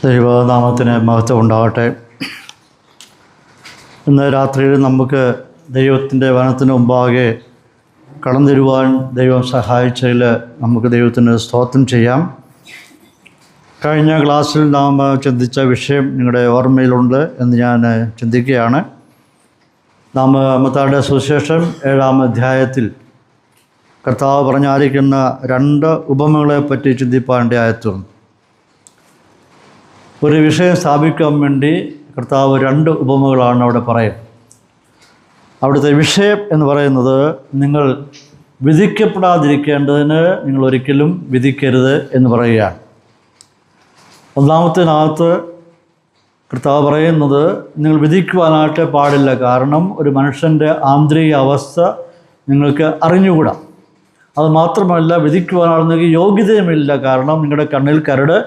ദൈവനാമത്തിന് മഹത്വം ഉണ്ടാകട്ടെ. ഇന്ന് രാത്രിയിൽ നമുക്ക് ദൈവത്തിൻ്റെ വചനത്തിന് മുമ്പാകെ കടന്നു വരുവാൻ ദൈവം സഹായിച്ചതിൽ നമുക്ക് ദൈവത്തിന് സ്തോത്രം ചെയ്യാം. കഴിഞ്ഞ ക്ലാസ്സിൽ നാം ചിന്തിച്ച വിഷയം നിങ്ങളുടെ ഓർമ്മയിലുണ്ട് എന്ന് ഞാൻ ചിന്തിക്കുകയാണ്. നാം മത്തായിയുടെ സുവിശേഷം 7-ാം അധ്യായത്തിൽ കർത്താവ് പറഞ്ഞായിരിക്കുന്ന 2 ഉപമകളെപ്പറ്റി ചിന്തിപ്പാനിടയായിത്തീർന്നു. ഒരു വിഷയം സ്ഥാപിക്കാൻ വേണ്ടി കർത്താവ് 2 ഉപമകളാണ് അവിടെ പറയുന്നത്. അവിടുത്തെ വിഷയം എന്ന് പറയുന്നത്, നിങ്ങൾ വിധിക്കപ്പെടാതിരിക്കേണ്ടതിന് നിങ്ങൾ ഒരിക്കലും വിധിക്കരുത് എന്ന് പറയുകയാണ്. ഒന്നാമത്തേനകത്ത് കർത്താവ് പറയുന്നത്, നിങ്ങൾ വിധിക്കുവാനായിട്ട് പാടില്ല, കാരണം ഒരു മനുഷ്യൻ്റെ ആന്തരിക അവസ്ഥ നിങ്ങൾക്ക് അറിഞ്ഞുകൂടാ. അതുമാത്രമല്ല, വിധിക്കുവാനാണെങ്കിൽ യോഗ്യതയുമില്ല, കാരണം നിങ്ങളുടെ കണ്ണിൽ കരട്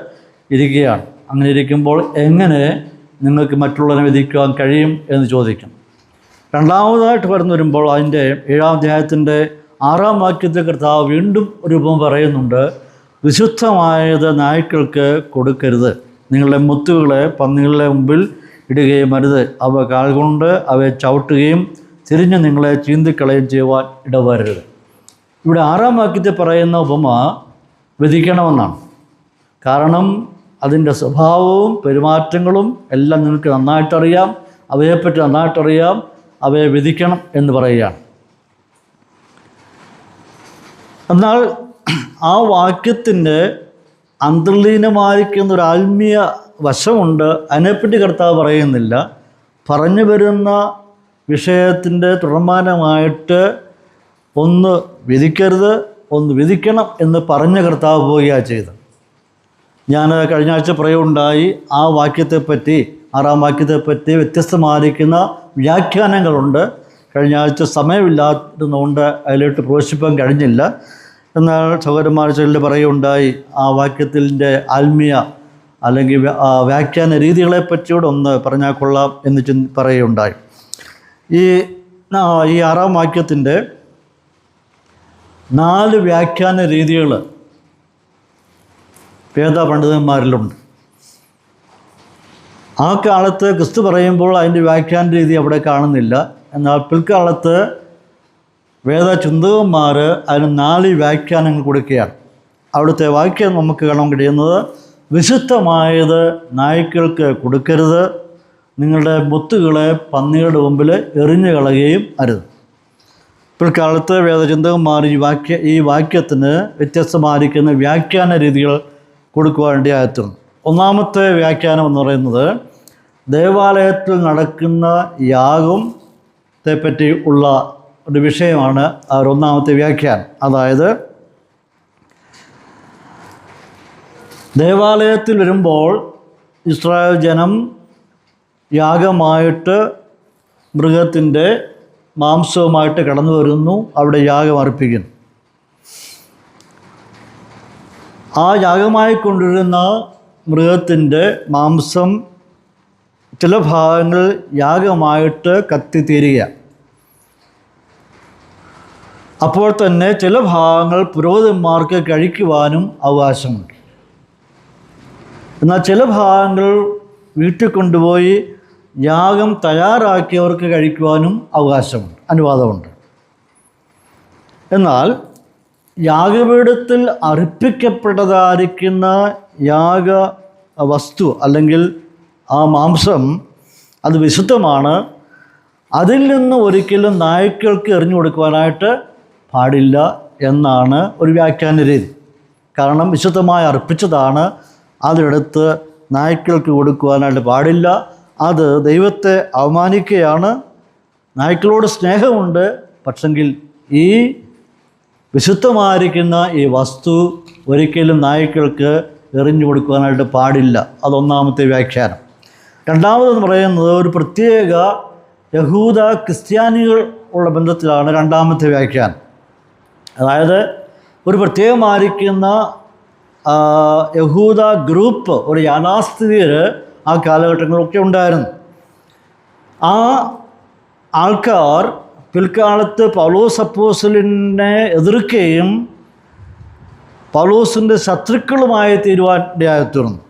ഇരിക്കുകയാണ്. അങ്ങനെ ഇരിക്കുമ്പോൾ എങ്ങനെ നിങ്ങൾക്ക് മറ്റുള്ളവരെ വിധിക്കുവാൻ കഴിയും എന്ന് ചോദിക്കും. രണ്ടാമതായിട്ട് വരുമ്പോൾ അതിൻ്റെ 7-ാം അധ്യായത്തിൻ്റെ 6-ാം വാക്യത്തിൽ കർത്താവ് വീണ്ടും ഒരു ഉപമ പറയുന്നുണ്ട്. വിശുദ്ധമായത് നായ്ക്കൾക്ക് കൊടുക്കരുത്, നിങ്ങളുടെ മുത്തുകളെ പന്നികളുടെ മുമ്പിൽ ഇടുകയും അരുത്, അവ കാൽ കൊണ്ട് അവയെ ചവിട്ടുകയും തിരിഞ്ഞ് നിങ്ങളെ ചീന്തിക്കളയും ചെയ്യുവാൻ ഇടവരരുത്. ഇവിടെ 6-ാം വാക്യത്തിൽ പറയുന്ന ഉപമ വിധിക്കണമെന്നാണ്. കാരണം അതിൻ്റെ സ്വഭാവവും പെരുമാറ്റങ്ങളും എല്ലാം നിങ്ങൾക്ക് നന്നായിട്ടറിയാം, അവയെപ്പറ്റി നന്നായിട്ടറിയാം, അവയെ വിധിക്കണം എന്ന് പറയുകയാണ്. എന്നാൽ ആ വാക്യത്തിൻ്റെ അന്തർലീനമായിരിക്കുന്ന ഒരു ആത്മീയ വശമുണ്ട്. അതിനെപ്പറ്റി കർത്താവ് പറയുന്നില്ല. പറഞ്ഞു വരുന്ന വിഷയത്തിൻ്റെ തുടർമാനമായിട്ട് ഒന്ന് വിധിക്കരുത്, ഒന്ന് വിധിക്കണം എന്ന് പറഞ്ഞ കർത്താവ് പോവുകയാണ് ചെയ്തത്. ഞാൻ കഴിഞ്ഞ ആഴ്ച പറയുകയുണ്ടായി, ആ വാക്യത്തെപ്പറ്റി 6-ാം വാക്യത്തെപ്പറ്റി വ്യത്യസ്തമായിരിക്കുന്ന വ്യാഖ്യാനങ്ങളുണ്ട്. കഴിഞ്ഞ ആഴ്ച സമയമില്ലാത്തതുകൊണ്ട് അതിലോട്ട് പ്രവേശിപ്പാൻ കഴിഞ്ഞില്ല. എന്നാൽ സഹോദരന്മാർ ചിലർ പറയുകയുണ്ടായി, ആ വാക്യത്തിൻ്റെ ആത്മീയ അല്ലെങ്കിൽ വ്യാഖ്യാന രീതികളെപ്പറ്റിയോടെ ഒന്ന് പറഞ്ഞാൽ കൊള്ളാം എന്ന് പറയുകയുണ്ടായി. ഈ 6-ാം വാക്യത്തിൻ്റെ 4 വ്യാഖ്യാന രീതികൾ വേദപണ്ഡിതന്മാരിലുണ്ട്. ആ കാലത്ത് ക്രിസ്തു പറയുമ്പോൾ അതിൻ്റെ വ്യാഖ്യാന രീതി അവിടെ കാണുന്നില്ല. എന്നാൽ പിൽക്കാലത്ത് വേദചിന്തകന്മാർ അതിന് 4 വ്യാഖ്യാനങ്ങൾ കൊടുക്കുകയാണ്. അവിടുത്തെ വാക്യം നമുക്ക് കാണാൻ കഴിയുന്നത്, വിശുദ്ധമായത് നായ്ക്കൾക്ക് കൊടുക്കരുത്, നിങ്ങളുടെ മുത്തുകളെ പന്നികളുടെ മുമ്പിൽ എറിഞ്ഞു കളയുകയും അരുത്. പിൽക്കാലത്ത് വേദചിന്തകന്മാർ ഈ വാക്യത്തിന് വ്യത്യസ്തമായിരിക്കുന്ന വ്യാഖ്യാന രീതികൾ കൊടുക്കുവാനിടയായിത്തീർന്നു. ഒന്നാമത്തെ വ്യാഖ്യാനം എന്ന് പറയുന്നത്, ദേവാലയത്തിൽ നടക്കുന്ന യാഗത്തെപ്പറ്റി ഉള്ള ഒരു വിഷയമാണ് ഒന്നാമത്തെ വ്യാഖ്യാനം. അതായത് ദേവാലയത്തിൽ വരുമ്പോൾ ഇസ്രായേൽ ജനം യാഗമായിട്ട് മൃഗത്തിൻ്റെ മാംസവുമായിട്ട് കടന്നു വരുന്നു, അവിടെ യാഗം അർപ്പിക്കുന്നു. ആ യാഗമായി കൊണ്ടുവരുന്ന മൃഗത്തിൻ്റെ മാംസം ചില ഭാഗങ്ങൾ യാഗമായിട്ട് കത്തിത്തീരുക. അപ്പോൾ തന്നെ ചില ഭാഗങ്ങൾ പുരോഹിതന്മാർക്ക് കഴിക്കുവാനും അവകാശമുണ്ട്. എന്നാൽ ചില ഭാഗങ്ങൾ വീട്ടിൽ കൊണ്ടുപോയി യാഗം തയ്യാറാക്കിയവർക്ക് കഴിക്കുവാനും അവകാശമുണ്ട്, അനുവാദമുണ്ട്. എന്നാൽ യാഗപീഠത്തിൽ അർപ്പിക്കപ്പെട്ടതായിരിക്കുന്ന യാഗ വസ്തു അല്ലെങ്കിൽ ആ മാംസം അത് വിശുദ്ധമാണ്. അതിൽ നിന്ന് ഒരിക്കലും നായ്ക്കൾക്ക് എറിഞ്ഞു കൊടുക്കുവാനായിട്ട് പാടില്ല എന്നാണ് ഒരു വ്യാഖ്യാന രീതി. കാരണം വിശുദ്ധമായി അർപ്പിച്ചതാണ്, അതെടുത്ത് നായ്ക്കൾക്ക് കൊടുക്കുവാനായിട്ട് പാടില്ല. അത് ദൈവത്തെ അവമാനിക്കുകയാണ്. നായ്ക്കളോട് സ്നേഹമുണ്ട്, പക്ഷെങ്കിൽ ഈ വിശുദ്ധമായിരിക്കുന്ന ഈ വസ്തു ഒരിക്കലും നായ്ക്കൾക്ക് എറിഞ്ഞു കൊടുക്കുവാനായിട്ട് പാടില്ല. അതൊന്നാമത്തെ വ്യാഖ്യാനം. രണ്ടാമതെന്ന് പറയുന്നത്, ഒരു പ്രത്യേക യഹൂദ ക്രിസ്ത്യാനികൾ ഉള്ള ബന്ധത്തിലാണ് രണ്ടാമത്തെ വ്യാഖ്യാനം. അതായത് ഒരു പ്രത്യേകമായിരിക്കുന്ന യഹൂദ ഗ്രൂപ്പ്, ഒരു യാഥാസ്ഥിതികർ ആ കാലഘട്ടങ്ങളിലൊക്കെ ഉണ്ടായിരുന്നു. ആ ആൾക്കാർ പിൽക്കാലത്ത് പൗലോസ് അപ്പോസ്തലനെ എതിർക്കുകയും പൗലോസിൻ്റെ ശത്രുക്കളുമായി തീരുവാൻ ഇടയായിത്തീർന്നു.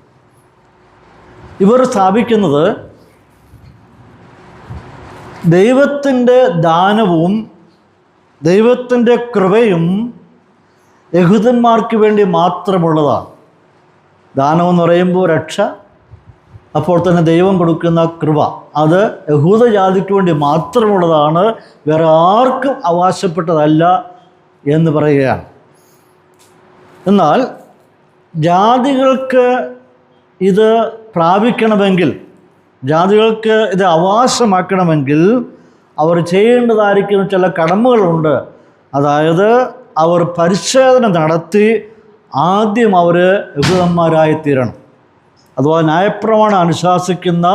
ഇവർ സ്ഥാപിക്കുന്നത് ദൈവത്തിൻ്റെ ദാനവും ദൈവത്തിൻ്റെ കൃപയും യഹൂദന്മാർക്ക് വേണ്ടി മാത്രമുള്ളതാണ്. ദാനമെന്ന് പറയുമ്പോൾ രക്ഷ, അപ്പോൾ തന്നെ ദൈവം കൊടുക്കുന്ന കൃപ, അത് യഹൂദജാതിക്ക് വേണ്ടി മാത്രമുള്ളതാണ്, വേറെ ആർക്കും അവകാശപ്പെട്ടതല്ല എന്ന് പറയുകയാണ്. എന്നാൽ ജാതികൾക്ക് ഇത് പ്രാപിക്കണമെങ്കിൽ, ജാതികൾക്ക് ഇത് അവകാശമാക്കണമെങ്കിൽ അവർ ചെയ്യേണ്ടതായിരിക്കുന്ന ചില കടമകളുണ്ട്. അതായത് അവർ പരിശോധന നടത്തി ആദ്യം അവർ യഹൂദന്മാരായിത്തീരണം. അഥവാ ന്യായപ്രമാണം അനുശാസിക്കുന്ന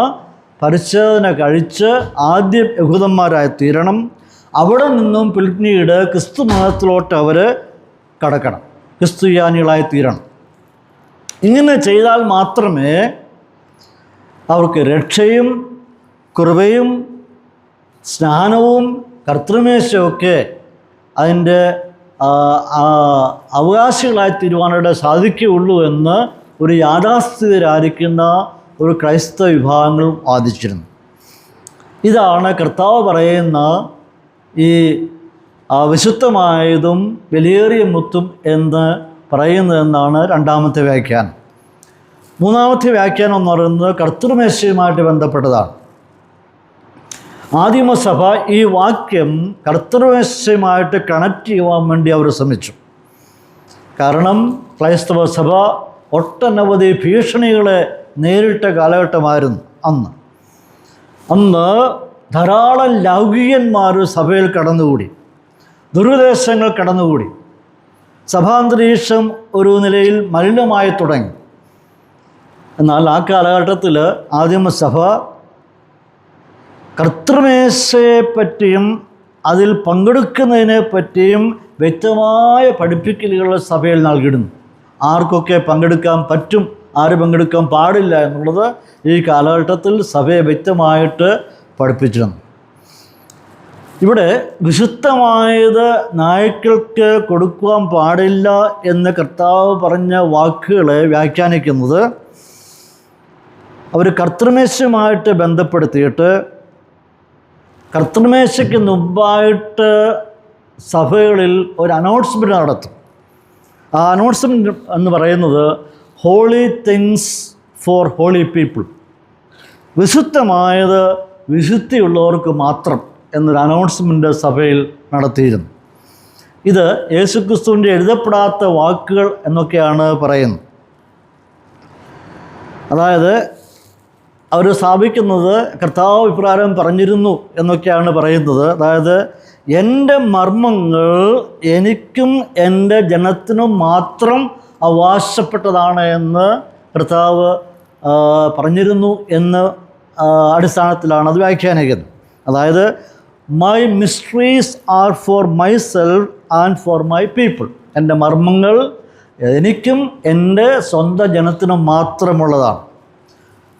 പരിശോധന കഴിച്ച് ആദ്യം യഹൂദന്മാരായിത്തീരണം. അവിടെ നിന്നും പിന്നീട് ക്രിസ്തു മതത്തിലോട്ട് അവർ കടക്കണം, ക്രിസ്തുയാനികളായിത്തീരണം. ഇങ്ങനെ ചെയ്താൽ മാത്രമേ അവർക്ക് രക്ഷയും കൃപയും സ്നാനവും കർത്തൃമേശയൊക്കെ അതിൻ്റെ അവകാശികളായി തീരുവാനായിട്ട് സാധിക്കുകയുള്ളൂ എന്ന് ഒരു യാഥാസ്ഥിതരായിരിക്കുന്ന ഒരു ക്രൈസ്തവ വിഭാഗങ്ങൾ വാദിച്ചിരുന്നു. ഇതാണ് കർത്താവ് പറയുന്ന ഈ വിശുദ്ധമായതും വിലയേറിയ മുത്തും എന്ന് പറയുന്നതെന്നാണ് രണ്ടാമത്തെ വ്യാഖ്യാനം. മൂന്നാമത്തെ വ്യാഖ്യാനം എന്ന് പറയുന്നത് കർത്തൃമേശയുമായിട്ട് ബന്ധപ്പെട്ടതാണ്. ആദിമസഭ ഈ വാക്യം കർത്തൃമേശയുമായിട്ട് കണക്ട് ചെയ്യുവാൻ വേണ്ടി അവർ ശ്രമിച്ചു. കാരണം ക്രൈസ്തവ സഭ ഒട്ടനവധി ഭീഷണികളെ നേരിട്ട കാലഘട്ടമായിരുന്നു അന്ന് ധാരാളം ലൗകികന്മാർ സഭയിൽ കടന്നുകൂടി, ദുരുദ്ദേശങ്ങൾ കടന്നുകൂടി, സഭാന്തരീക്ഷം ഒരു നിലയിൽ മലിനമായി തുടങ്ങി. എന്നാൽ ആ കാലഘട്ടത്തിൽ ആദിമസഭ കർത്തൃമേശയെപ്പറ്റിയും അതിൽ പങ്കെടുക്കുന്നതിനെ പറ്റിയും വ്യക്തമായ പഠിപ്പിക്കലുകൾ സഭയിൽ നൽകിയിടുന്നു. ആർക്കൊക്കെ പങ്കെടുക്കാൻ പറ്റും, ആര് പങ്കെടുക്കാൻ പാടില്ല എന്നുള്ളത് ഈ കാലഘട്ടത്തിൽ സഭയെ വ്യക്തമായിട്ട് പഠിപ്പിച്ചിരുന്നു. ഇവിടെ വിശുദ്ധമായത് നായ്ക്കൾക്ക് കൊടുക്കുവാൻ പാടില്ല എന്ന് കർത്താവ് പറഞ്ഞ വാക്കുകളെ വ്യാഖ്യാനിക്കുന്നത് അവർ കർത്തൃമേശയുമായിട്ട് ബന്ധപ്പെടുത്തിയിട്ട് കർത്തൃമേശയ്ക്ക് മുമ്പായിട്ട് സഭകളിൽ ഒരു അനൗൺസ്മെൻറ്റ് നടത്തും. ആ അനൗൺസ്മെൻറ്റ് എന്ന് പറയുന്നത് holy things for holy people, വിശുദ്ധമായത് വിശുദ്ധിയുള്ളവർക്ക് മാത്രം എന്നൊരു അനൗൺസ്മെൻറ്റ് സഭയിൽ നടത്തിയിരുന്നു. ഇത് യേശുക്രിസ്തുവിൻ്റെ എഴുതപ്പെടാത്ത വാക്കുകൾ എന്നൊക്കെയാണ് പറയുന്നത്. അതായത് അവർ സ്ഥാപിക്കുന്നത് കർത്താവ് ഇപ്രകാരം പറഞ്ഞിരുന്നു എന്നൊക്കെയാണ് പറയുന്നത്. അതായത് എൻ്റെ മർമ്മങ്ങൾ എനിക്കും എൻ്റെ ജനത്തിനും മാത്രം അവകാശപ്പെട്ടതാണ് എന്ന് കർത്താവ് പറഞ്ഞിരുന്നു എന്ന അടിസ്ഥാനത്തിലാണ് അത് വ്യാഖ്യാനിക്കുന്നത്. അതായത് my mysteries are for myself and for my people, എൻ്റെ മർമ്മങ്ങൾ എനിക്കും എൻ്റെ സ്വന്തം ജനത്തിനും മാത്രമുള്ളതാണ്.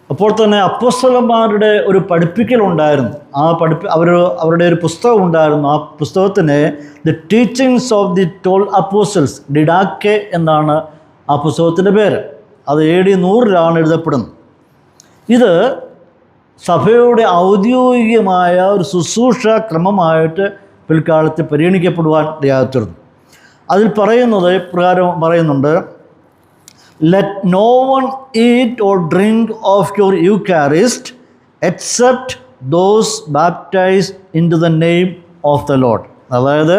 അപ്പോൾ തന്നെ അപ്പോസ്തലന്മാരുടെ ഒരു പഠിപ്പിക്കലുണ്ടായിരുന്നു. അവരുടെ ഒരു പുസ്തകം ഉണ്ടായിരുന്നു. ആ പുസ്തകത്തിന് the teachings of the 12 apostles, ഡിഡാക്കെ എന്നാണ് ആ പുസ്തകത്തിൻ്റെ പേര്. അത് AD 100 എഴുതപ്പെടുന്നത്. ഇത് സഭയുടെ ഔദ്യോഗികമായ ഒരു ശുശ്രൂഷ ക്രമമായിട്ട് പിൽക്കാലത്ത് പരിഗണിക്കപ്പെടുവാൻ ഇടയായിത്തീർന്നു. അതിൽ പറയുന്നത് പ്രകാരം പറയുന്നുണ്ട്, let no one eat or drink of your Eucharist except those baptized into the name of the Lord. അതായത്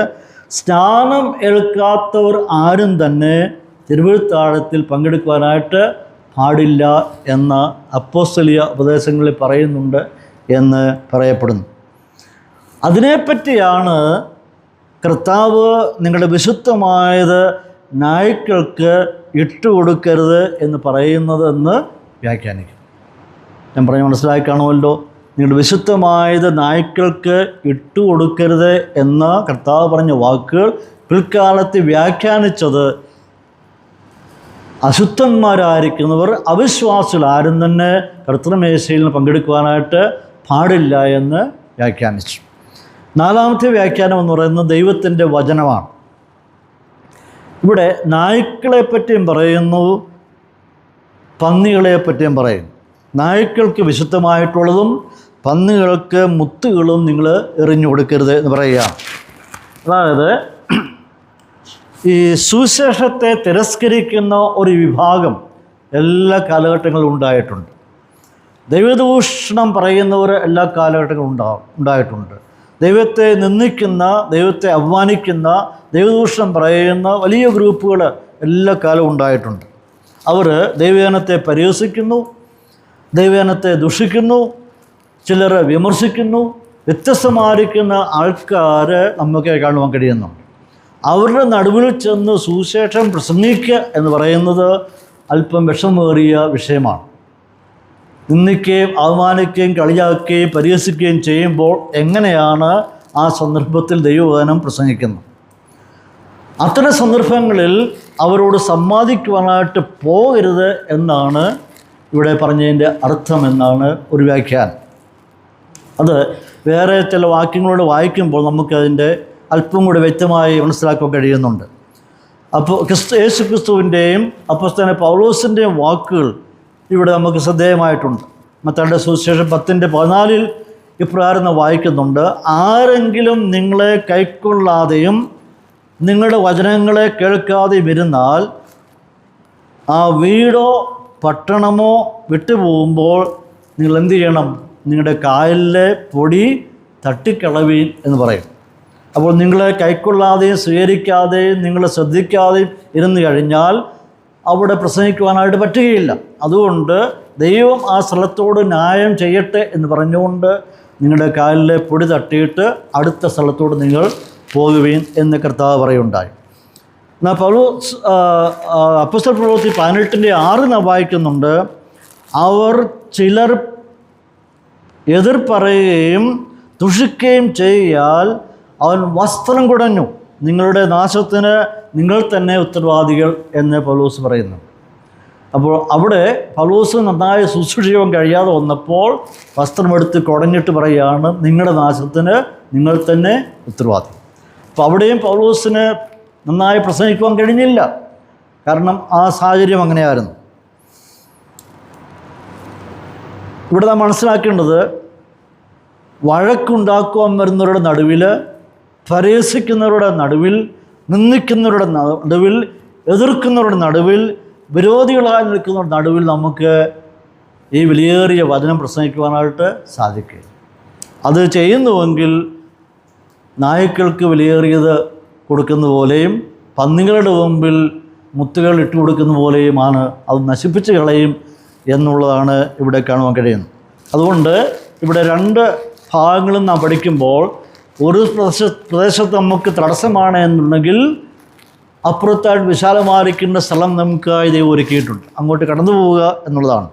സ്നാനം ഏൽക്കാത്തവർ ആരും തന്നെ തിരുവെഴുത്താഴത്തിൽ പങ്കെടുക്കുവാനായിട്ട് പാടില്ല എന്ന അപ്പോസ്തലിക ഉപദേശങ്ങളിൽ പറയുന്നുണ്ട് എന്ന് പറയപ്പെടുന്നു. അതിനെപ്പറ്റിയാണ് കർത്താവ് നിങ്ങളുടെ വിശുദ്ധമായത് നായ്ക്കൾക്ക് ഇട്ടുകൊടുക്കരുത് എന്ന് പറയുന്നതെന്ന് വ്യാഖ്യാനിക്കും. ഞാൻ പറഞ്ഞ് മനസ്സിലാക്കി കാണുമല്ലോ. നിങ്ങളുടെ വിശുദ്ധമായത് നായ്ക്കൾക്ക് ഇട്ടുകൊടുക്കരുത് എന്ന കർത്താവ് പറഞ്ഞ വാക്കുകൾ പിൽക്കാലത്ത് വ്യാഖ്യാനിച്ചത് അശുദ്ധന്മാരായിരിക്കുന്നവർ, അവിശ്വാസികൾ ആരും തന്നെ കർത്തൃമേശയിൽ പങ്കെടുക്കുവാനായിട്ട് പാടില്ല എന്ന് വ്യാഖ്യാനിച്ചു. നാലാമത്തെ വ്യാഖ്യാനം എന്ന് പറയുന്നത് ദൈവത്തിൻ്റെ വചനമാണ്. ഇവിടെ നായ്ക്കളെ പറ്റിയും പറയുന്നു, പന്നികളെ പറ്റിയും പറയുന്നു. നായ്ക്കൾക്ക് വിശുദ്ധമായിട്ടുള്ളതും പന്നികൾക്ക് മുത്തുകളും നിങ്ങൾ എറിഞ്ഞു കൊടുക്കരുത് എന്ന് പറയുക. അതായത് ഈ സുവിശേഷത്തെ തിരസ്കരിക്കുന്ന ഒരു വിഭാഗം എല്ലാ കാലഘട്ടങ്ങളിലും ഉണ്ടായിട്ടുണ്ട്. ദൈവദൂഷണം പറയുന്നവർ എല്ലാ കാലഘട്ടങ്ങളും ഉണ്ടായിട്ടുണ്ട്. ദൈവത്തെ നിന്ദിക്കുന്ന, ദൈവത്തെ അപമാനിക്കുന്ന, ദൈവദൂഷണം പറയുന്ന വലിയ ഗ്രൂപ്പുകൾ എല്ലാ കാലവും ഉണ്ടായിട്ടുണ്ട്. അവർ ദൈവജനത്തെ പരിഹസിക്കുന്നു, ദൈവജനത്തെ ദുഷിക്കുന്നു, ചിലർ വിമർശിക്കുന്നു. വ്യത്യസ്തമായിരിക്കുന്ന ആൾക്കാർ നമുക്ക് കാണുവാൻ കഴിയുന്നു. അവരുടെ നടുവിൽ ചെന്ന് സുവിശേഷം പ്രസംഗിക്കുക എന്ന് പറയുന്നത് അല്പം വിഷമേറിയ വിഷയമാണ്. നിന്ദിക്കുകയും അവമാനിക്കുകയും കളിയാക്കുകയും പരിഹസിക്കുകയും ചെയ്യുമ്പോൾ എങ്ങനെയാണ് ആ സന്ദർഭത്തിൽ ദൈവവചനം പ്രസംഗിക്കുന്നത്? അത്തരം സന്ദർഭങ്ങളിൽ അവരോട് സംവാദിക്കുവാനായിട്ട് പോകരുത് എന്നാണ് ഇവിടെ പറഞ്ഞതിൻ്റെ അർത്ഥം എന്നാണ് ഒരു വ്യാഖ്യാനം. അത് വേറെ ചില വാക്യങ്ങളോട് വായിക്കുമ്പോൾ നമുക്കതിൻ്റെ അല്പം കൂടി വ്യക്തമായി മനസ്സിലാക്കാൻ കഴിയുന്നുണ്ട്. അപ്പോൾ യേശു ക്രിസ്തുവിൻ്റെയും അപ്പോസ്തലനായ പൗലോസിൻ്റെയും വാക്കുകൾ ഇവിടെ നമുക്ക് ശ്രദ്ധേയമായിട്ടുണ്ട്. മത്തായിയുടെ സുവിശേഷം 10:14 ഇപ്രകാരം വായിക്കുന്നുണ്ട്: ആരെങ്കിലും നിങ്ങളെ കൈക്കൊള്ളാതെയും നിങ്ങളുടെ വചനങ്ങളെ കേൾക്കാതെയും ഇരുന്നാൽ ആ വീടോ പട്ടണമോ വിട്ടുപോകുമ്പോൾ നിങ്ങൾ എന്ത് ചെയ്യണം? നിങ്ങളുടെ കാലിലെ പൊടി തട്ടിക്കളവീൻ എന്ന് പറയും. അപ്പോൾ നിങ്ങളെ കൈക്കൊള്ളാതെയും സ്വീകരിക്കാതെയും നിങ്ങളെ ശ്രദ്ധിക്കാതെയും ഇരുന്ന് കഴിഞ്ഞാൽ അവിടെ പ്രസംഗിക്കുവാനായിട്ട് പറ്റുകയില്ല. അതുകൊണ്ട് ദൈവം ആ സ്ഥലത്തോട് ന്യായം ചെയ്യട്ടെ എന്ന് പറഞ്ഞുകൊണ്ട് നിങ്ങളുടെ കാലിലെ പൊടി തട്ടിയിട്ട് അടുത്ത സ്ഥലത്തോട് നിങ്ങൾ പോകുവീൻ എന്ന് കർത്താവ് പറയുണ്ടായി. എന്നാൽ പൗലോസ് അപ്പോസ്തല പ്രവൃത്തി 18:6 വായിക്കുന്നുണ്ട്: അവർ ചിലർ എതിർ പറയുകയും ദുഷിക്കുകയും ചെയ്യാൽ അവൻ വസ്ത്രം കുടഞ്ഞു, നിങ്ങളുടെ നാശത്തിന് നിങ്ങൾ തന്നെ ഉത്തരവാദികൾ എന്ന് പൗലോസ് പറയുന്നു. അപ്പോൾ അവിടെ പൗലോസ് നന്നായി ശുശ്രൂഷിക്കാൻ കഴിയാതെ വന്നപ്പോൾ വസ്ത്രമെടുത്ത് കുടഞ്ഞിട്ട് പറയുകയാണ്, നിങ്ങളുടെ നാശത്തിന് നിങ്ങൾ തന്നെ ഉത്തരവാദി. അപ്പോൾ അവിടെയും പൗലോസിന് നന്നായി പ്രസംഗിക്കുവാൻ കഴിഞ്ഞില്ല. കാരണം ആ സാഹചര്യം അങ്ങനെയായിരുന്നു. ഇവിടെ നാം മനസ്സിലാക്കേണ്ടത്, വഴക്കുണ്ടാക്കുവാൻ വരുന്നവരുടെ നടുവിൽ, പരിഹസിക്കുന്നവരുടെ നടുവിൽ, നിന്ദിക്കുന്നവരുടെ നടുവിൽ, എതിർക്കുന്നവരുടെ നടുവിൽ, വിരോധികളായി നിൽക്കുന്നവരുടെ നടുവിൽ നമുക്ക് ഈ വിലയേറിയ വചനം പ്രസംഗിക്കുവാനായിട്ട് സാധിക്കും. അത് ചെയ്യുന്നുവെങ്കിൽ നായ്ക്കൾക്ക് വിലയേറിയത് കൊടുക്കുന്ന പോലെയും പന്നികളുടെ മുമ്പിൽ മുത്തുകൾ ഇട്ട് കൊടുക്കുന്ന പോലെയുമാണ്, അത് നശിപ്പിച്ച് കളയും എന്നുള്ളതാണ് ഇവിടെ കാണുവാൻ കഴിയുന്നത്. അതുകൊണ്ട് ഇവിടെ 2 ഭാഗങ്ങളും നാം പഠിക്കുമ്പോൾ, ഒരു പ്രദേശത്ത് നമുക്ക് തടസ്സമാണ് എന്നുണ്ടെങ്കിൽ അപ്പുറത്തായിട്ട് വിശാലമായിരിക്കുന്ന സ്ഥലം നമുക്കായി ദൈവം ഒരുക്കിയിട്ടുണ്ട്, അങ്ങോട്ട് കടന്നു പോവുക എന്നുള്ളതാണ്.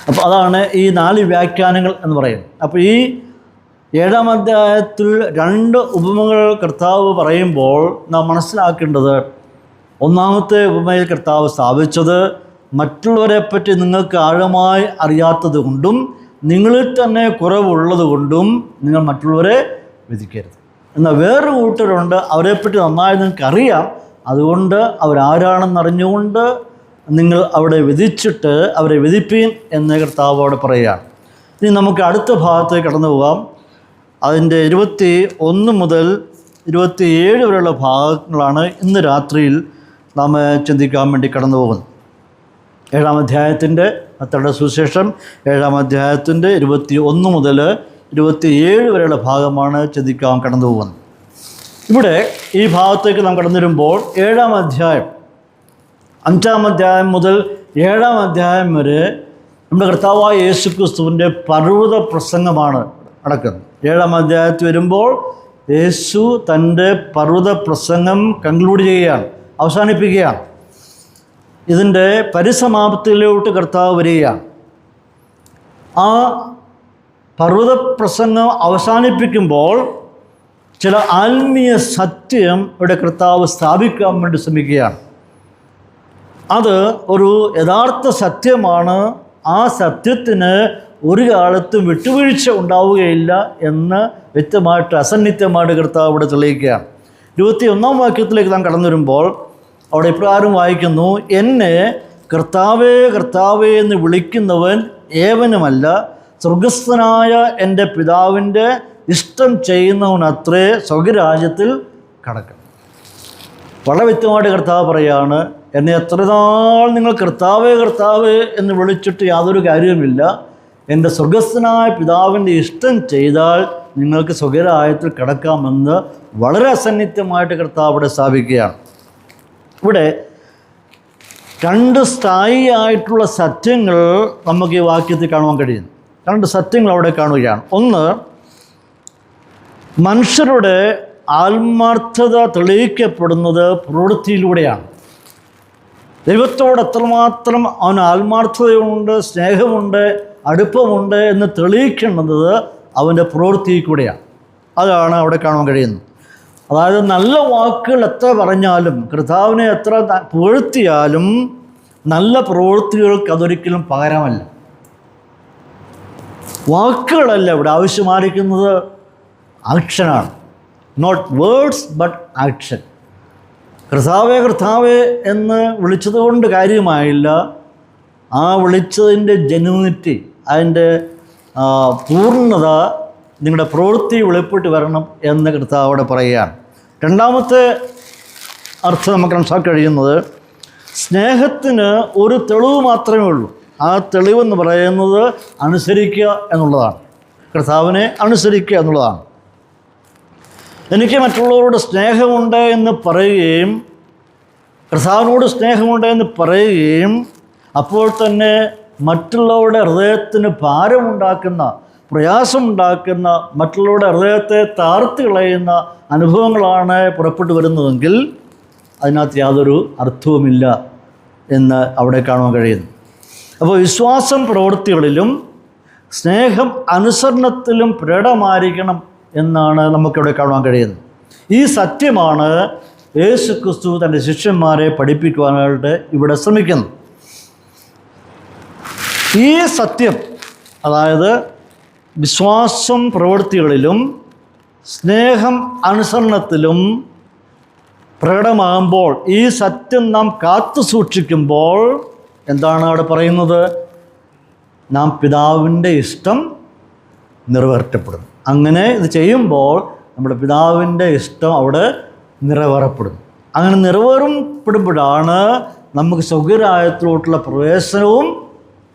അപ്പോൾ അതാണ് ഈ 4 വ്യാഖ്യാനങ്ങൾ എന്ന് പറയുന്നത്. അപ്പോൾ ഈ 7-ാം അധ്യായത്തിൽ 2 ഉപമകൾ കർത്താവ് പറയുമ്പോൾ നാം മനസ്സിലാക്കേണ്ടത്, ഒന്നാമത്തെ ഉപമയിൽ കർത്താവ് സ്ഥാപിച്ചത് മറ്റുള്ളവരെപ്പറ്റി നിങ്ങൾക്ക് ആഴമായി അറിയാത്തത് കൊണ്ടും നിങ്ങളിൽ തന്നെ കുറവുള്ളത് കൊണ്ടും നിങ്ങൾ മറ്റുള്ളവരെ വിധിക്കരുത്. എന്നാൽ വേറൊരു കൂട്ടരുണ്ട്, അവരെപ്പറ്റി നന്നായി നിങ്ങൾക്ക് അറിയാം, അതുകൊണ്ട് അവരാരാണെന്നറിഞ്ഞുകൊണ്ട് നിങ്ങൾ അവിടെ വിധിച്ചിട്ട് അവരെ വിധിപ്പീൻ എന്ന് കർത്താവോട് പറയുകയാണ്. ഇനി നമുക്ക് അടുത്ത ഭാഗത്തേക്ക് കടന്നു പോകാം. അതിൻ്റെ 21 മുതൽ 27 വരെയുള്ള ഭാഗങ്ങളാണ് ഇന്ന് രാത്രിയിൽ നാം ചിന്തിക്കാൻ വേണ്ടി കടന്നു പോകുന്നത്. 7-ാം അധ്യായത്തിൻ്റെ മത്തായിയുടെ സുവിശേഷം 7-ാം അധ്യായത്തിൻ്റെ 21 മുതൽ 27 വരെയുള്ള ഭാഗമാണ് ചിന്തിക്കാൻ കടന്നു പോകുന്നത്. ഇവിടെ ഈ ഭാഗത്തേക്ക് നാം കടന്നു വരുമ്പോൾ 7-ാം അധ്യായം, 5-ാം അധ്യായം മുതൽ 7-ാം അധ്യായം വരെ നമ്മുടെ കർത്താവായ യേശു ക്രിസ്തുവിൻ്റെ പർവ്വത പ്രസംഗമാണ് നടക്കുന്നത്. 7-ാം അധ്യായത്തിൽ വരുമ്പോൾ യേശു തൻ്റെ പർവ്വത പ്രസംഗം കൺക്ലൂഡ് ചെയ്യുകയാണ്, അവസാനിപ്പിക്കുകയാണ്. ഇതിൻ്റെ പരിസമാപ്തിയിലോട്ട് കർത്താവ് വരികയാണ്. ആ പർവ്വത പ്രസംഗം അവസാനിപ്പിക്കുമ്പോൾ ചില ആത്മീയ സത്യം ഇവിടെ കർത്താവ് സ്ഥാപിക്കാൻ വേണ്ടി ശ്രമിക്കുകയാണ്. അത് ഒരു യഥാർത്ഥ സത്യമാണ്. ആ സത്യത്തിന് ഒരു കാലത്തും വിട്ടുവീഴ്ച ഉണ്ടാവുകയില്ല എന്ന് വ്യക്തമായിട്ട് അസന്നിഗ്ധമായിട്ട് കർത്താവ് ഇവിടെ തെളിയിക്കുകയാണ്. 21-ാം വാക്യത്തിലേക്ക് നാം കടന്നു വരുമ്പോൾ അവിടെ ഇപ്രകാരം വായിക്കുന്നു: എന്നെ കർത്താവേ കർത്താവേ എന്ന് വിളിക്കുന്നവൻ ഏവനുമല്ല, സ്വർഗസ്ഥനായ എൻ്റെ പിതാവിൻ്റെ ഇഷ്ടം ചെയ്യുന്നവനത്രേ സ്വർഗരാജ്യത്തിൽ കടക്കും. വളരെ വ്യക്തമായിട്ട് കർത്താവ് പറയാണ്, എന്നെ എത്ര നാൾ നിങ്ങൾ കർത്താവേ കർത്താവേ എന്ന് വിളിച്ചിട്ട് യാതൊരു കാര്യവുമില്ല. എൻ്റെ സ്വർഗസ്ഥനായ പിതാവിൻ്റെ ഇഷ്ടം ചെയ്താൽ നിങ്ങൾക്ക് സ്വർഗരാജ്യത്തിൽ കടക്കാമെന്ന് വളരെ അസന്നിഗ്ധമായിട്ട് കർത്താവ് ഇവിടെ സ്ഥാപിക്കുകയാണ്. ഇവിടെ രണ്ട് സ്ഥായിയായിട്ടുള്ള സത്യങ്ങൾ നമുക്ക് ഈ വാക്യത്തിൽ കാണുവാൻ കഴിയുന്നു. രണ്ട് സത്യങ്ങൾ അവിടെ കാണുകയാണ്. ഒന്ന്, മനുഷ്യരുടെ ആത്മാർത്ഥത തെളിയിക്കപ്പെടുന്നത് പ്രവൃത്തിയിലൂടെയാണ്. ദൈവത്തോട് എത്രമാത്രം അവന് ആത്മാർത്ഥതയുണ്ട്, സ്നേഹമുണ്ട്, അടുപ്പമുണ്ട് എന്ന് തെളിയിക്കേണ്ടത് അവൻ്റെ പ്രവൃത്തിയിൽ കൂടെയാണ്. അതാണ് അവിടെ കാണാൻ കഴിയുന്നത്. അതായത് നല്ല വാക്കുകൾ എത്ര പറഞ്ഞാലും, കർത്താവിനെ എത്ര പുകഴ്ത്തിയാലും നല്ല പ്രവൃത്തികൾക്ക് അതൊരിക്കലും പകരമല്ല. വാക്കുകളല്ല ഇവിടെ ആവശ്യമായിരിക്കുന്നത്, ആക്ഷനാണ്. Not words but action. കർത്താവേ കർത്താവേ എന്ന് വിളിച്ചതുകൊണ്ട് കാര്യമായില്ല. ആ വിളിച്ചതിൻ്റെ ജെന്യൂനിറ്റി, അതിൻ്റെ പൂർണ്ണത നിങ്ങളുടെ പ്രവൃത്തി വെളിപ്പെട്ട് വരണം എന്ന് കർത്താവ് അവിടെ പറയുകയാണ്. രണ്ടാമത്തെ അർത്ഥം നമുക്ക് മനസ്സിലാക്കാൻ കഴിയുന്നത്, സ്നേഹത്തിന് ഒരു തെളിവ് മാത്രമേ ഉള്ളൂ. ആ തെളിവെന്ന് പറയുന്നത് അനുസരിക്കുക എന്നുള്ളതാണ്. കർത്താവിനെ അനുസരിക്കുക എന്നുള്ളതാണ്. എനിക്ക് മറ്റുള്ളവരോട് സ്നേഹമുണ്ട് എന്ന് പറയുകയും കർത്താവിനോട് സ്നേഹമുണ്ട് എന്ന് പറയുകയും അപ്പോൾ തന്നെ മറ്റുള്ളവരുടെ ഹൃദയത്തിന് ഭാരമുണ്ടാക്കുന്ന, പ്രയാസമുണ്ടാക്കുന്ന, മറ്റുള്ളവരുടെ ഹൃദയത്തെ താഴ്ത്തി കളയുന്ന അനുഭവങ്ങളാണ് പുറപ്പെട്ടു വരുന്നതെങ്കിൽ അതിനകത്ത് യാതൊരു അർത്ഥവുമില്ല എന്ന് അവിടെ കാണാൻ കഴിയുന്നു. അപ്പോൾ വിശ്വാസം പ്രവൃത്തികളിലും സ്നേഹം അനുസരണത്തിലും പ്രകടമായിരിക്കണം എന്നാണ് നമുക്കിവിടെ കാണാൻ കഴിയുന്നത്. ഈ സത്യമാണ് യേശുക്രിസ്തു തൻ്റെ ശിഷ്യന്മാരെ പഠിപ്പിക്കുവാനായിട്ട് ഇവിടെ ശ്രമിക്കുന്നത്. ഈ സത്യം, അതായത് വിശ്വാസം പ്രവൃത്തികളിലും സ്നേഹം അനുസരണത്തിലും പ്രകടമാകുമ്പോൾ, ഈ സത്യം നാം കാത്തു സൂക്ഷിക്കുമ്പോൾ എന്താണ് അവിടെ പറയുന്നത്? നാം പിതാവിൻ്റെ ഇഷ്ടം നിറവേറ്റപ്പെടും. അങ്ങനെ ഇത് ചെയ്യുമ്പോൾ നമ്മുടെ പിതാവിൻ്റെ ഇഷ്ടം അവിടെ നിറവേറപ്പെടും. അങ്ങനെ നിറവേറപ്പെടുമ്പോഴാണ് നമുക്ക് സ്വർഗരാജ്യത്തിലോട്ടുള്ള പ്രവേശനവും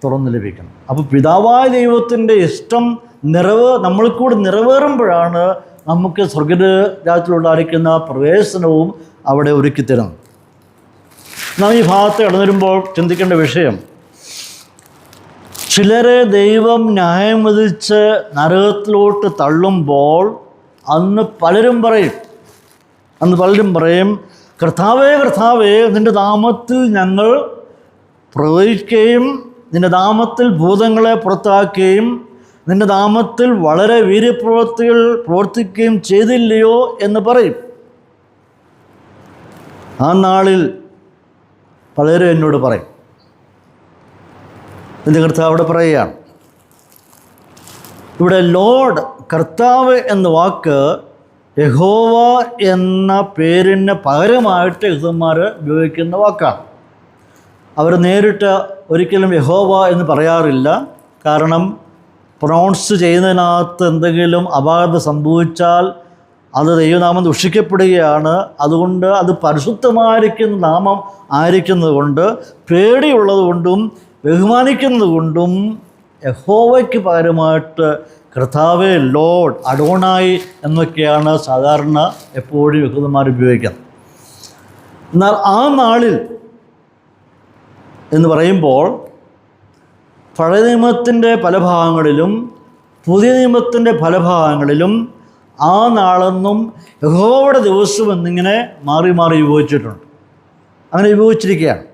തുറന്നു ലഭിക്കണം. അപ്പോൾ പിതാവായ ദൈവത്തിൻ്റെ ഇഷ്ടം നമ്മൾക്കൂടെ നിറവേറുമ്പോഴാണ് നമുക്ക് സ്വർഗരാജ്യത്തിലുണ്ടായിരിക്കുന്ന പ്രവേശനവും അവിടെ ഒരുക്കിത്തരുന്നത്. നാം ഈ ഭാഗത്ത് കടന്നു വരുമ്പോൾ ചിന്തിക്കേണ്ട വിഷയം, ചിലരെ ദൈവം ന്യായം വിധിച്ച് നരകത്തിലോട്ട് തള്ളുമ്പോൾ അന്ന് പലരും പറയും, കർത്താവേ കർത്താവേ, നിൻ്റെ നാമത്തിൽ ഞങ്ങൾ പ്രവചിക്കുകയും നിൻ്റെ നാമത്തിൽ ഭൂതങ്ങളെ പുറത്താക്കുകയും നിൻ്റെ നാമത്തിൽ വളരെ വീര്യപ്രവൃത്തികൾ പ്രവർത്തിക്കുകയും ചെയ്തില്ലയോ എന്ന് പറയും. ആ നാളിൽ പലരും എന്നോട് പറയും. എൻ്റെ കർത്താവ് അവിടെ പറയുകയാണ്. ഇവിടെ ലോർഡ്, കർത്താവ് എന്ന വാക്ക് യഹോവ എന്ന പേരിന് പകരമായിട്ട് യഹൂദന്മാർ ഉപയോഗിക്കുന്ന വാക്കാണ്. അവർ നേരിട്ട് ഒരിക്കലും യഹോവ എന്ന് പറയാറില്ല. കാരണം പ്രൊണൗൺസ് ചെയ്യുന്നതിനകത്ത് എന്തെങ്കിലും അപാകത സംഭവിച്ചാൽ അത് ദൈവനാമം ദുഷിക്കപ്പെടുകയാണ്. അതുകൊണ്ട് അത് പരിശുദ്ധമായിരിക്കുന്ന നാമം ആയിരിക്കുന്നത് കൊണ്ട്, പേടിയുള്ളത് കൊണ്ടും ബഹുമാനിക്കുന്നത് കൊണ്ടും യഹോവയ്ക്ക് പകരമായിട്ട് കർത്താവേ, ലോർഡ്, അഡോണായി എന്നൊക്കെയാണ് സാധാരണ എപ്പോഴും യഹൂദന്മാർ ഉപയോഗിക്കുന്നത്. എന്നാൽ ആ നാളിൽ എന്ന് പറയുമ്പോൾ പഴയ നിയമത്തിൻ്റെ പല ഭാഗങ്ങളിലും പുതിയ നിയമത്തിൻ്റെ പല ഭാഗങ്ങളിലും ആ നാളെന്നും യഹോവയുടെ ദിവസം എന്നിങ്ങനെ മാറി മാറി വിഭജിച്ചിട്ടുണ്ട്. അങ്ങനെ വിഭജിച്ചിരിക്കുകയാണ്.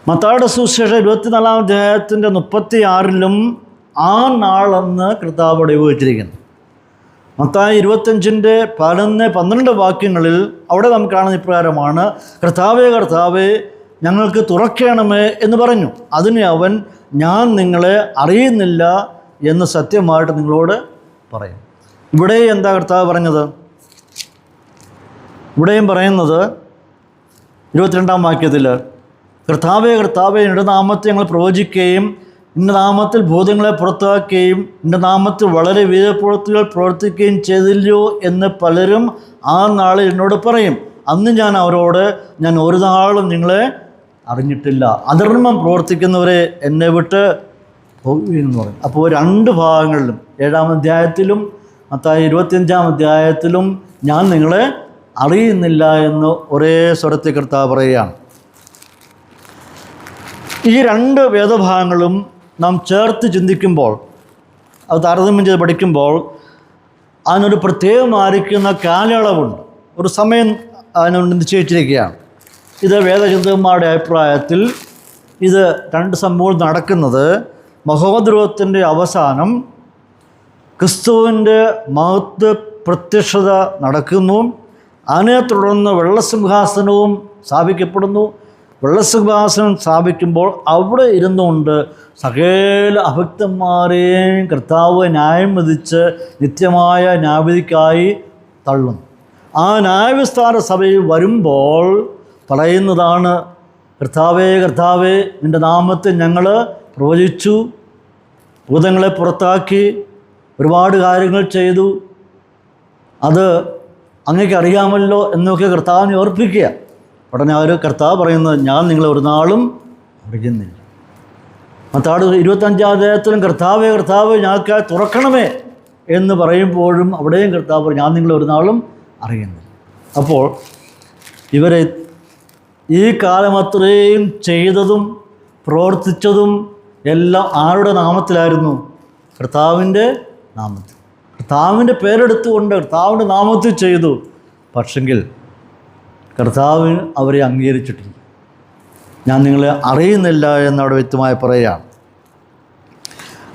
മത്തായിയുടെ സുവിശേഷം 24-ാം അധ്യായത്തിൻ്റെ 36-ലും ആ നാളെന്ന് കർത്താവോട് വിഭജിച്ചിരിക്കുന്നു. മത്തായി 25-ന്റെ 11-12 വാക്യങ്ങളിൽ അവിടെ നാം കാണുന്ന ഇപ്രകാരമാണ്, കർത്താവേ കർത്താവേ, ഞങ്ങൾക്ക് തുറക്കണമേ എന്ന് പറഞ്ഞു. അതിന് അവൻ, ഞാൻ നിങ്ങളെ അറിയുന്നില്ല എന്ന് സത്യമായിട്ട് നിങ്ങളോട് പറയും. ഇവിടെ എന്താ കർത്താവ് പറഞ്ഞത്? ഇവിടെയും പറയുന്നത് 22-ാം വാക്യത്തിൽ, കർത്താവേ കർത്താവേ, എൻ്റെ നാമത്തിൽ ഞങ്ങൾ പ്രവചിക്കുകയും എൻ്റെ നാമത്തിൽ ഭൂതങ്ങളെ പുറത്താക്കുകയും എൻ്റെ നാമത്തിൽ വളരെ വീരപ്രവൃത്തികൾ പ്രവർത്തിക്കുകയും ചെയ്തില്ലയോ എന്ന് പലരും ആ നാളിൽ എന്നോട് പറയും. അന്ന് ഞാൻ അവരോട്, ഞാൻ ഒരു നാളും നിങ്ങളെ അറിഞ്ഞിട്ടില്ല, അധർമ്മം പ്രവർത്തിക്കുന്നവരെ എന്നെ വിട്ട് പോകുകയെന്ന് പറയും. അപ്പോൾ 2 ഭാഗങ്ങളിലും 7-ാം അധ്യായത്തിലും മത്തായി 25-ാം അധ്യായത്തിലും ഞാൻ നിങ്ങളെ അറിയുന്നില്ല എന്ന് ഒരേ സ്വരത്തിൽ കർത്താവ് പറയുകയാണ്. ഈ 2 വേദഭാഗങ്ങളും നാം ചേർത്ത് ചിന്തിക്കുമ്പോൾ, അത് താരതമ്യം ചെയ്ത് പഠിക്കുമ്പോൾ അതിനൊരു പ്രത്യേകമായിരിക്കുന്ന കാലയളവുണ്ട്, ഒരു സമയം അതിനോട് നിശ്ചയിച്ചിരിക്കുകയാണ്. ഇത് വേദചിന്തകന്മാരുടെ അഭിപ്രായത്തിൽ ഇത് 2 സംഭവങ്ങൾ നടക്കുന്നത് മഹോദ്രവത്തിൻ്റെ അവസാനം ക്രിസ്തുവിൻ്റെ മഹത്വ പ്രത്യക്ഷത നടക്കുന്നു. അതിനെ തുടർന്ന് വെള്ളസിംഹാസനവും സ്ഥാപിക്കപ്പെടുന്നു. വെള്ളസിംഹാസനം സ്ഥാപിക്കുമ്പോൾ അവിടെ ഇരുന്നുകൊണ്ട് സകല അഭക്തന്മാരെയും കർത്താവ് ന്യായം വിധിച്ച് നിത്യമായ ന്യായവിധിക്കായി തള്ളുന്നു. ആ ന്യായവിസ്താര സഭയിൽ വരുമ്പോൾ പറയുന്നതാണ്, കർത്താവേ കർത്താവേ, നിൻ്റെ നാമത്തിൽ ഞങ്ങൾ പ്രവചിച്ചു, ഭൂതങ്ങളെ പുറത്താക്കി, ഒരുപാട് കാര്യങ്ങൾ ചെയ്തു, അത് അങ്ങേക്ക് അറിയാമല്ലോ എന്നൊക്കെ കർത്താവിനെ ഓർപ്പിക്കുക. ഉടനെ കർത്താവ് പറയുന്നത്, ഞാൻ നിങ്ങളെ ഒരു നാളും അറിയുന്നില്ല. മത്തായി 25-ാം അധ്യായത്തിലും കർത്താവേ കർത്താവേ ഞങ്ങൾക്കായി തുറക്കണമേ എന്ന് പറയുമ്പോഴും അവിടെയും കർത്താവ് ഞാൻ നിങ്ങളെ ഒരു നാളും അറിയുന്നില്ല. അപ്പോൾ ഇവരെ ഈ കാലം അത്രയും ചെയ്തതും പ്രവർത്തിച്ചതും എല്ലാം ആരുടെ നാമത്തിലായിരുന്നു? കർത്താവിൻ്റെ നാമത്തിൽ, കർത്താവിൻ്റെ പേരെടുത്തുകൊണ്ട് കർത്താവിൻ്റെ നാമത്തിൽ ചെയ്തു. പക്ഷെങ്കിൽ കർത്താവ് അവരെ അംഗീകരിച്ചിട്ടില്ല. ഞാൻ നിങ്ങളെ അറിയുന്നില്ല എന്നവിടെ വ്യക്തമായി പറയുകയാണ്.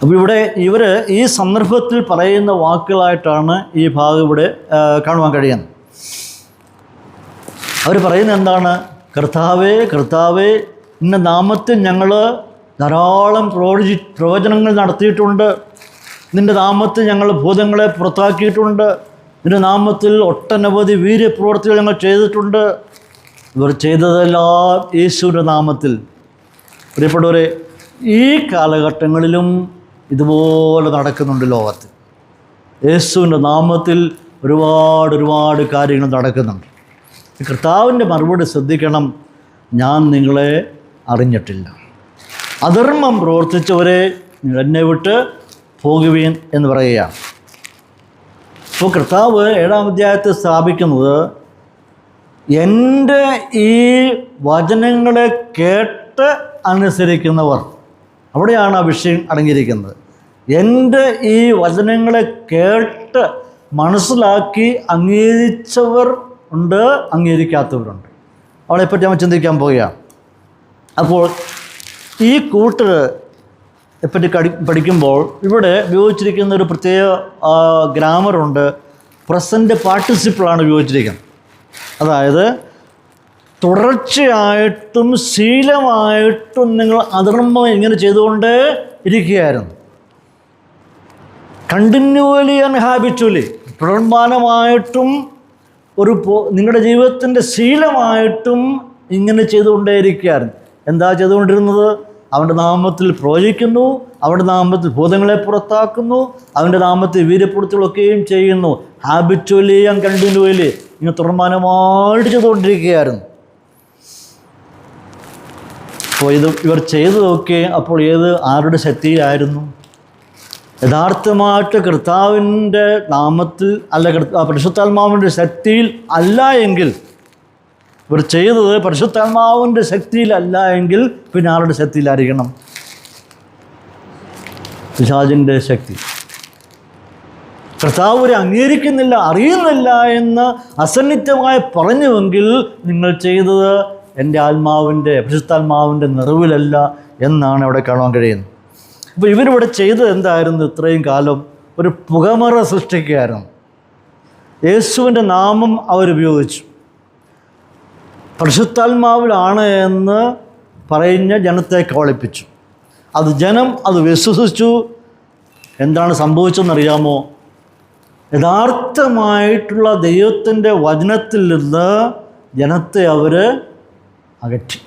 അപ്പോൾ ഇവിടെ ഇവർ ഈ സന്ദർഭത്തിൽ പറയുന്ന വാക്കുകളായിട്ടാണ് ഈ ഭാഗം ഇവിടെ കാണുവാൻ കഴിയുന്നത്. അവർ പറയുന്നത് എന്താണ്? കർത്താവേ കർത്താവേ, നിൻ്റെ നാമത്തിൽ ഞങ്ങൾ ധാരാളം പ്രവചനങ്ങൾ നടത്തിയിട്ടുണ്ട്, നിൻ്റെ നാമത്തിൽ ഞങ്ങൾ ഭൂതങ്ങളെ പുറത്താക്കിയിട്ടുണ്ട്, നിൻ്റെ നാമത്തിൽ ഒട്ടനവധി വീര്യപ്രവൃത്തികൾ ഞങ്ങൾ ചെയ്തിട്ടുണ്ട്. ഇവർ ചെയ്തതെല്ലാം യേശുവിൻ്റെ നാമത്തിൽ. പ്രിയപ്പെട്ടവരെ, ഈ കാലഘട്ടങ്ങളിലും ഇതുപോലെ നടക്കുന്നുണ്ട് ലോകത്ത്. യേശുവിൻ്റെ നാമത്തിൽ ഒരുപാട് കാര്യങ്ങൾ നടക്കുന്നുണ്ട്. കർത്താവിൻ്റെ മറുപടി ശ്രദ്ധിക്കണം, ഞാൻ നിങ്ങളെ അറിഞ്ഞിട്ടില്ല, അധർമ്മം പ്രവർത്തിച്ചവരെ നിങ്ങൾ എന്നെ വിട്ട് പോകുവീൻ എന്ന് പറയുകയാണ്. അപ്പോൾ കർത്താവ് 7-ാം അധ്യായത്തിൽ സ്ഥാപിക്കുന്നത്, എൻ്റെ ഈ വചനങ്ങളെ കേട്ട് അനുസരിക്കുന്നവർ, അവിടെയാണ് ആ വിഷയം അടങ്ങിയിരിക്കുന്നത്. എൻ്റെ ഈ വചനങ്ങളെ കേട്ട് മനസ്സിലാക്കി അംഗീകരിച്ചവർ ഉണ്ട്, അംഗീകരിക്കാത്തവരുണ്ട്. അവളെപ്പറ്റി നമ്മൾ ചിന്തിക്കാൻ പോവുകയാണ്. അപ്പോൾ ഈ കൂട്ടരെപ്പറ്റി പഠിക്കുമ്പോൾ ഇവിടെ ഉപയോഗിച്ചിരിക്കുന്ന ഒരു പ്രത്യേക ഗ്രാമറുണ്ട്. പ്രസൻറ്റ് പാർട്ടിസിപ്പിളാണ് ഉപയോഗിച്ചിരിക്കുന്നത്. അതായത് തുടർച്ചയായിട്ടും ശീലമായിട്ടും നിങ്ങൾ അധർമ്മം ഇങ്ങനെ ചെയ്തുകൊണ്ടേ ഇരിക്കുകയായിരുന്നു. കണ്ടിന്യൂവലി ആൻഡ് ഹാബിച്വലി, തുടർമാനമായിട്ടും നിങ്ങളുടെ ജീവിതത്തിൻ്റെ ശീലമായിട്ടും ഇങ്ങനെ ചെയ്തുകൊണ്ടേയിരിക്കുകയായിരുന്നു. എന്താ ചെയ്തുകൊണ്ടിരുന്നത്? അവൻ്റെ നാമത്തിൽ പ്രവചിക്കുന്നു, അവൻ്റെ നാമത്തിൽ ഭൂതങ്ങളെ പുറത്താക്കുന്നു, അവൻ്റെ നാമത്തിൽ വീര്യപ്രവൃത്തികളൊക്കെയും ചെയ്യുന്നു. ഹാബിച്വലി ആൻഡ് കണ്ടിന്യൂവലി ഇങ്ങനെ തുടർമാനമായിട്ട് ചെയ്തുകൊണ്ടിരിക്കുകയായിരുന്നു. അപ്പോൾ ഇവർ ചെയ്തതൊക്കെ അപ്പോൾ ആരുടെ ശക്തിയിലായിരുന്നു? യഥാർത്ഥമായിട്ട് കർത്താവിൻ്റെ നാമത്തിൽ അല്ല, പരിശുദ്ധാത്മാവിൻ്റെ ശക്തിയിൽ അല്ല എങ്കിൽ, ഇവർ ചെയ്തത് പരിശുദ്ധാത്മാവിൻ്റെ ശക്തിയിലല്ല എങ്കിൽ പിന്നെ ആരുടെ ശക്തിയിലായിരിക്കണം? പിശാചിൻ്റെ ശക്തി. കർത്താവ് അവരെ അംഗീകരിക്കുന്നില്ല, അറിയുന്നില്ല എന്ന് അസന്നിഗ്ധമായി പറഞ്ഞുവെങ്കിൽ നിങ്ങൾ ചെയ്തത് എൻ്റെ ആത്മാവിൻ്റെ, പരിശുദ്ധാത്മാവിൻ്റെ നിറവിലല്ല എന്നാണ് അവിടെ കാണാൻ കഴിയുന്നത്. അപ്പോൾ ഇവരിവിടെ ചെയ്തത് എന്തായിരുന്നു? ഇത്രയും കാലം ഒരു പുകമറ സൃഷ്ടിക്കുകയായിരുന്നു. യേശുവിൻ്റെ നാമം അവരുപയോഗിച്ചു. പരിശുദ്ധാത്മാവിലാണ് എന്ന് പറഞ്ഞ ജനത്തെ കബളിപ്പിച്ചു. ജനം അത് വിശ്വസിച്ചു. എന്താണ് സംഭവിച്ചതെന്നറിയാമോ? യഥാർത്ഥമായിട്ടുള്ള ദൈവത്തിൻ്റെ വചനത്തിൽ നിന്ന് ജനത്തെ അവർ അകറ്റി.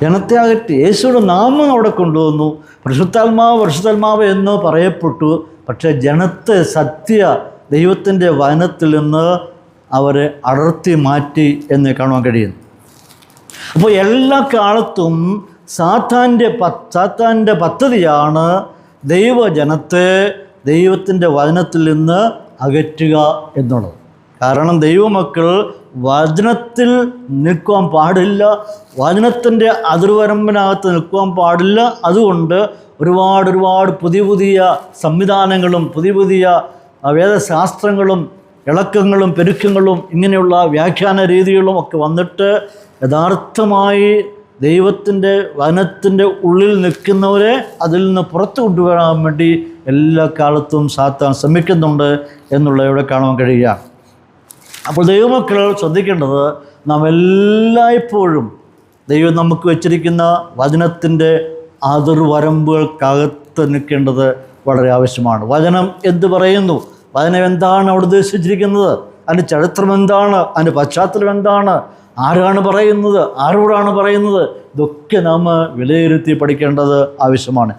ജനത്തെ അകറ്റി. യേശുവിൻ്റെ നാമം അവിടെ കൊണ്ടുവന്നു. പരിശുദ്ധാത്മാവ് എന്ന് പറയപ്പെട്ടു. പക്ഷേ ജനത്തെ ദൈവത്തിൻ്റെ വചനത്തിൽ നിന്ന് അവരെ അടർത്തി മാറ്റി എന്ന് കാണാൻ കഴിയുന്നു. അപ്പോൾ എല്ലാ കാലത്തും സാത്താൻ്റെ പദ്ധതിയാണ് ദൈവജനത്തെ ദൈവത്തിൻ്റെ വചനത്തിൽ നിന്ന് അകറ്റുക എന്നുള്ളത്. കാരണം ദൈവമക്കൾ വചനത്തിൽ നിൽക്കുവാൻ പാടില്ല, വചനത്തിൻ്റെ അതിർവരമ്പിനകത്ത് നിൽക്കുവാൻ പാടില്ല. അതുകൊണ്ട് ഒരുപാട് പുതിയ സംവിധാനങ്ങളും പുതിയ വേദശാസ്ത്രങ്ങളും ഇളക്കങ്ങളും പെരുക്കങ്ങളും ഇങ്ങനെയുള്ള വ്യാഖ്യാന രീതികളും ഒക്കെ വന്നിട്ട് യഥാർത്ഥമായി ദൈവത്തിൻ്റെ വചനത്തിൻ്റെ ഉള്ളിൽ നിൽക്കുന്നവരെ അതിൽ നിന്ന് പുറത്തു കൊണ്ടുവരാൻ വേണ്ടി എല്ലാ കാലത്തും സാത്താൻ ശ്രമിക്കുന്നുണ്ട് എന്നുള്ളത് ഇവിടെ കാണാൻ കഴിയുക. അപ്പോൾ ദൈവമക്കൾ ശ്രദ്ധിക്കേണ്ടത്, നാം എല്ലായ്പ്പോഴും ദൈവം നമുക്ക് വെച്ചിരിക്കുന്ന വചനത്തിൻ്റെ അതിർവരമ്പുകൾക്കകത്ത് നിൽക്കേണ്ടത് വളരെ ആവശ്യമാണ്. വചനം എന്ത് പറയുന്നു, വചനം എന്താണ് അവിടെ ഉദ്ദേശിച്ചിരിക്കുന്നത്, അതിൻ്റെ ചരിത്രം എന്താണ്, അതിൻ്റെ പശ്ചാത്തലം എന്താണ്, ആരാണ് പറയുന്നത്, ആരോടാണ് പറയുന്നത്, ഇതൊക്കെ നാം വിലയിരുത്തി പഠിക്കേണ്ടത് ആവശ്യമാണ്.